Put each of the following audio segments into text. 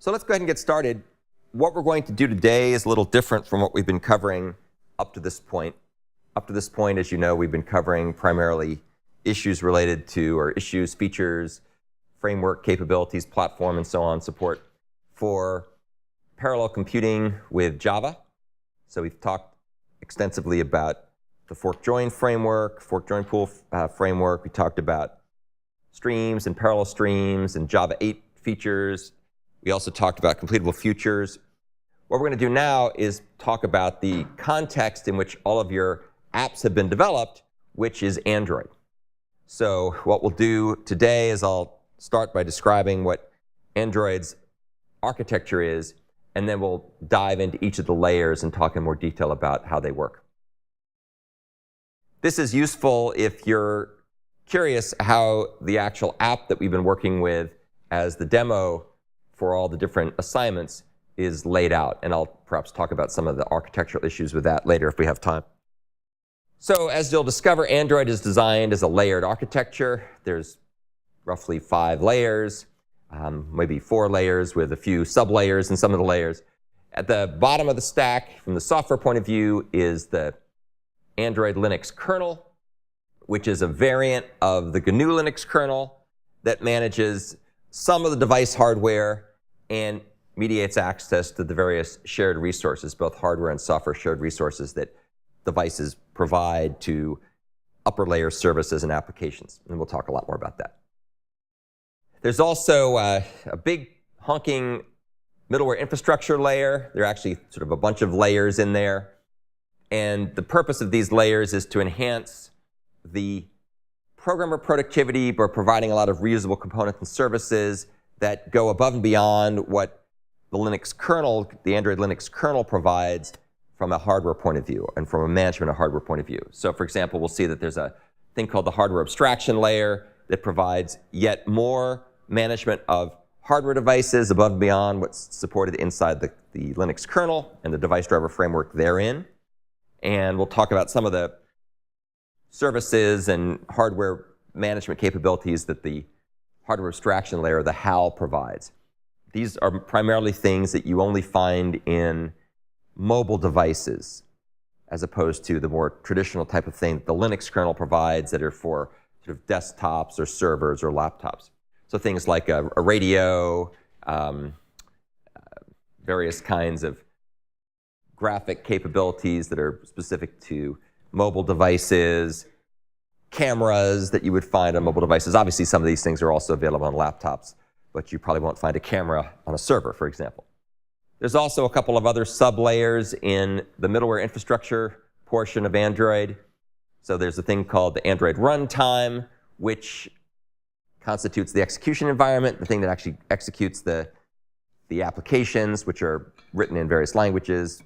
So let's go ahead and get started. What we're going to do today is a little different from what we've been covering up to this point. Up to this point, as you know, we've been covering primarily issues related to, or issues, features, framework, capabilities, platform, and so on, support for parallel computing with Java. So we've talked extensively about the fork-join framework, fork-join pool framework. We talked about streams and parallel streams and Java 8 features. We also talked about completable futures. What we're going to do now is talk about the context in which all of your apps have been developed, which is Android. So what we'll do today is I'll start by describing what Android's architecture is, and then we'll dive into each of the layers and talk in more detail about how they work. This is useful if you're curious how the actual app that we've been working with as the demo for all the different assignments is laid out. And I'll perhaps talk about some of the architectural issues with that later if we have time. So as you'll discover, Android is designed as a layered architecture. There's roughly 5 layers, maybe 4 layers with a few sub-layers in some of the layers. At the bottom of the stack, from the software point of view, is the Android Linux kernel, which is a variant of the GNU Linux kernel that manages some of the device hardware and mediates access to the various shared resources, both hardware and software shared resources that devices provide to upper layer services and applications. And we'll talk a lot more about that. There's also a big honking middleware infrastructure layer. There are actually sort of a bunch of layers in there. And the purpose of these layers is to enhance the programmer productivity by providing a lot of reusable components and services that go above and beyond what the Linux kernel, the Android Linux kernel provides from a hardware point of view and from a management of hardware point of view. So for example, we'll see that there's a thing called the hardware abstraction layer that provides yet more management of hardware devices above and beyond what's supported inside the Linux kernel and the device driver framework therein. And we'll talk about some of the services and hardware management capabilities that the hardware abstraction layer, the HAL, provides. These are primarily things that you only find in mobile devices, as opposed to the more traditional type of thing that the Linux kernel provides that are for sort of desktops or servers or laptops. So things like a radio, various kinds of graphic capabilities that are specific to mobile devices, cameras that you would find on mobile devices. Obviously, some of these things are also available on laptops, but you probably won't find a camera on a server, for example. There's also a couple of other sub-layers in the middleware infrastructure portion of Android. So there's a thing called the Android runtime, which constitutes the execution environment, the thing that actually executes the applications, which are written in various languages,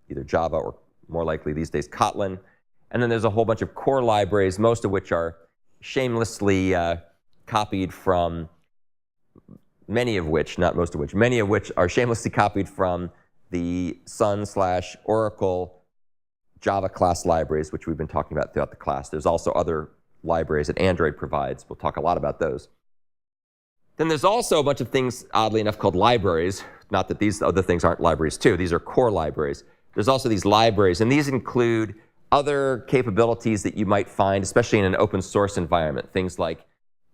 either Java or more likely these days Kotlin. And then there's a whole bunch of core libraries, most of which are shamelessly copied from, many of which, not most of which, many of which are shamelessly copied from the Sun/Oracle Java class libraries, which we've been talking about throughout the class. There's also other libraries that Android provides. We'll talk a lot about those. Then there's also a bunch of things, oddly enough, called libraries. Not that these other things aren't libraries too. These are core libraries. There's also these libraries, and these include other capabilities that you might find, especially in an open source environment. Things like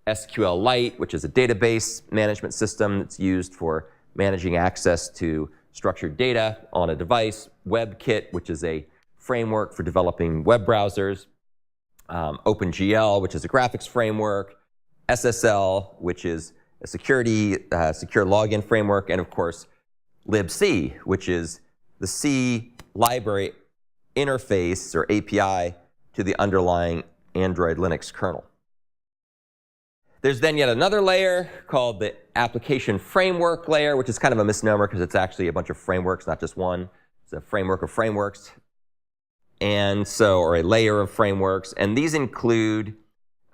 SQLite, which is a database management system that's used for managing access to structured data on a device. WebKit, which is a framework for developing web browsers. OpenGL, which is a graphics framework. SSL, which is a secure login framework. And of course, libc, which is the C library interface or API to the underlying Android Linux kernel. There's then yet another layer called the application framework layer, which is kind of a misnomer because it's actually a bunch of frameworks, not just one. It's a framework of frameworks. And so, or a layer of frameworks. And these include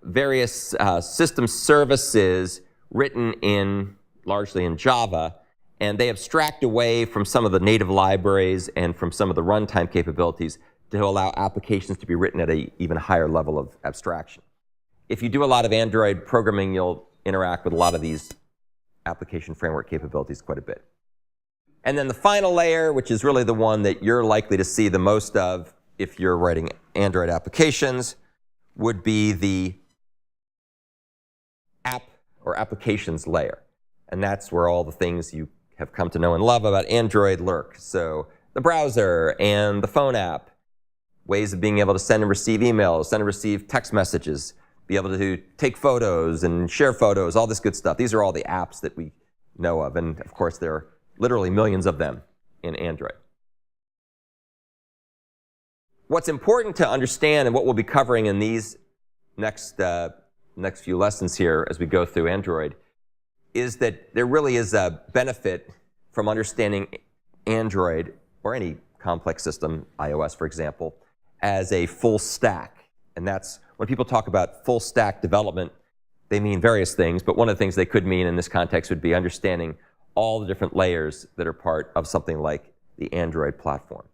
various system services written largely in Java. And they abstract away from some of the native libraries and from some of the runtime capabilities to allow applications to be written at an even higher level of abstraction. If you do a lot of Android programming, you'll interact with a lot of these application framework capabilities quite a bit. And then the final layer, which is really the one that you're likely to see the most of if you're writing Android applications, would be the app or applications layer. And that's where all the things you have come to know and love about Android lurk. So the browser and the phone app, ways of being able to send and receive emails, send and receive text messages, be able to take photos and share photos, all this good stuff. These are all the apps that we know of. And of course, there are literally millions of them in Android. What's important to understand, and what we'll be covering in these next few lessons here as we go through Android, is that there really is a benefit from understanding Android, or any complex system, iOS for example, as a full stack. And that's, when people talk about full stack development, they mean various things, but one of the things they could mean in this context would be understanding all the different layers that are part of something like the Android platform.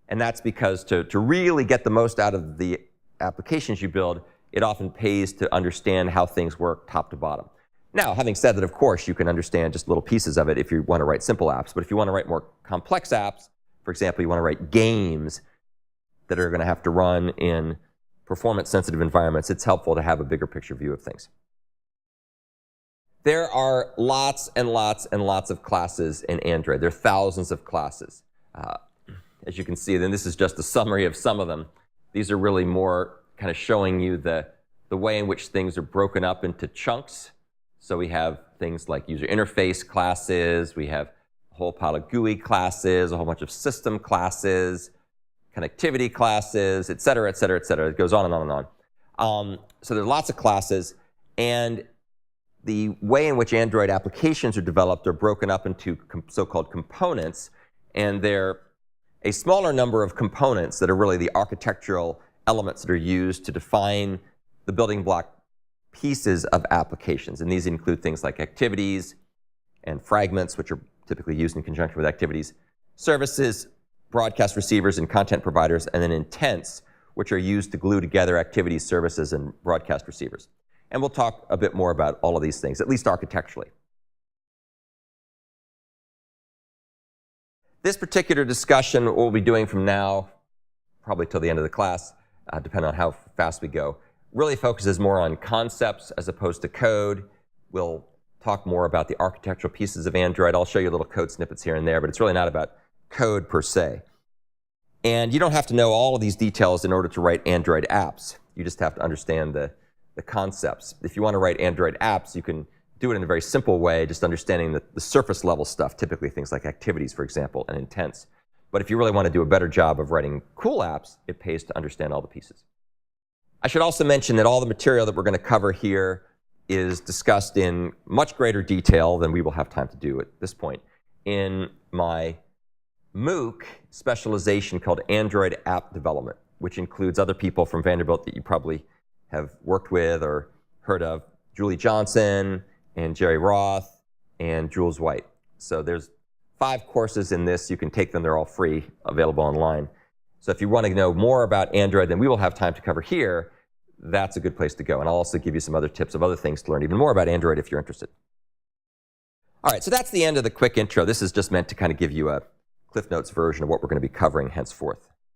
And that's because to really get the most out of the applications you build, it often pays to understand how things work top to bottom. Now, having said that, of course, you can understand just little pieces of it if you want to write simple apps. But if you want to write more complex apps, for example, you want to write games that are going to have to run in performance-sensitive environments, it's helpful to have a bigger picture view of things. There are lots and lots and lots of classes in Android. There are thousands of classes. As you can see, then this is just a summary of some of them. These are really more kind of showing you the way in which things are broken up into chunks. So we have things like user interface classes, we have a whole pile of GUI classes, a whole bunch of system classes, connectivity classes, et cetera, et cetera, et cetera. It goes on and on and on. So there's lots of classes, and the way in which Android applications are developed are broken up into so-called components, and they're a smaller number of components that are really the architectural elements that are used to define the building block pieces of applications. And these include things like activities and fragments, which are typically used in conjunction with activities, services, broadcast receivers and content providers, and then intents, which are used to glue together activities, services, and broadcast receivers. And we'll talk a bit more about all of these things, at least architecturally. This particular discussion, what we'll be doing from now, probably till the end of the class, depending on how fast we go, really focuses more on concepts as opposed to code. We'll talk more about the architectural pieces of Android. I'll show you little code snippets here and there, but it's really not about code per se. And you don't have to know all of these details in order to write Android apps. You just have to understand the concepts. If you want to write Android apps, you can do it in a very simple way, just understanding the surface level stuff, typically things like activities, for example, and intents. But if you really want to do a better job of writing cool apps, it pays to understand all the pieces. I should also mention that all the material that we're going to cover here is discussed in much greater detail than we will have time to do at this point in my MOOC specialization called Android App Development, which includes other people from Vanderbilt that you probably have worked with or heard of, Julie Johnson and Jerry Roth and Jules White. So there's 5 courses in this. You can take them. They're all free, available online. So if you want to know more about Android than we will have time to cover here, that's a good place to go. And I'll also give you some other tips of other things to learn even more about Android if you're interested. All right, so that's the end of the quick intro. This is just meant to kind of give you a Cliff Notes version of what we're going to be covering henceforth.